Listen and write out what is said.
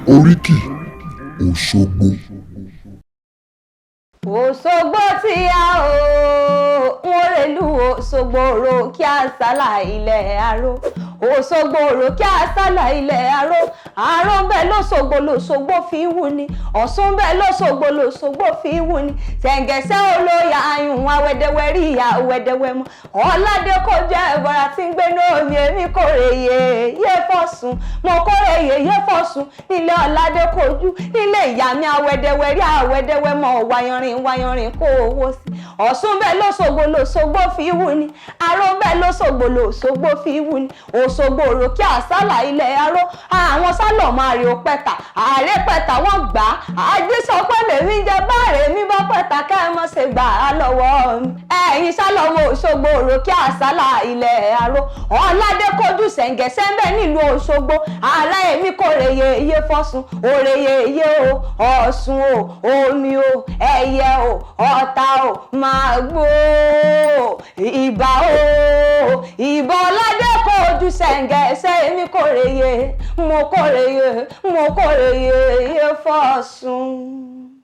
ORIKI Oshogbo. Òṣogbo tí a ò wọ́n rèlú Òṣogbo ro kí a sálà ilẹ̀ aró. Òṣogbo ro kí a sálà ilẹ̀ aró. Aró ń bẹ lóṣogbo lóṣogbo fi wù ni. Ọ̀ṣun ń bẹ lóṣogbo lóṣogbo fi wù ni. Ṣẹ̀ǹgẹ̀ṣẹ̀ olóyà ayùn awẹ́dẹ́wẹ́ rí ìyá awẹ́dẹ́wẹ́ mọ́. Ọ̀làdé kò jẹ́ ẹ̀bọ̀ra tí ń gbé lómi èmi kórè yé fọ́sùn. Mo kórè yé fọ́sùn nílé Ọ̀làdé kojú. Nílé ìyá mi awẹ́dẹ́wẹ́ rí awẹ́dẹ́wẹ́ mọ́ wayanrin kó owó sí. Ọ̀ṣun bẹ́ẹ̀ lóṣogbo lóṣogbo fi wù ni. Aró bẹ́ẹ̀ lóṣogbo lóṣogbo fi wù ni. Òṣogbo òrò kí àsálà ilẹ̀ aró. Àwọn sálọ̀ máa rí o pẹ́ta. Ààrẹ pẹ́ta wọ́n gbà á. Àjíṣọ pé lèmi jẹ báàrẹ̀ mi bá pẹ́ta ká ẹ mọ́ ṣe gbà á lọ́wọ́ mi. Ẹ̀yin sálọ̀ mo Òṣogbo òrò kí àsálà ilẹ̀ aró. Ọ̀làdé kojú Ṣẹ̀ǹgẹ̀ṣẹ̀ ń bẹ nílùú Òṣogbo. Ààrẹ èmi kò rèyè iye fọ́sùn. Òrèyè iye o, Ọ̀ṣun o, omi o, ẹyẹ o, ọ̀tá o, màgbó o, ìbà o, ìbà Ọ̀làdé kojú Ṣẹ̀ǹgẹ̀ṣẹ̀ èmi kò rèyè, mo kò rèyè iye fọ́sùn.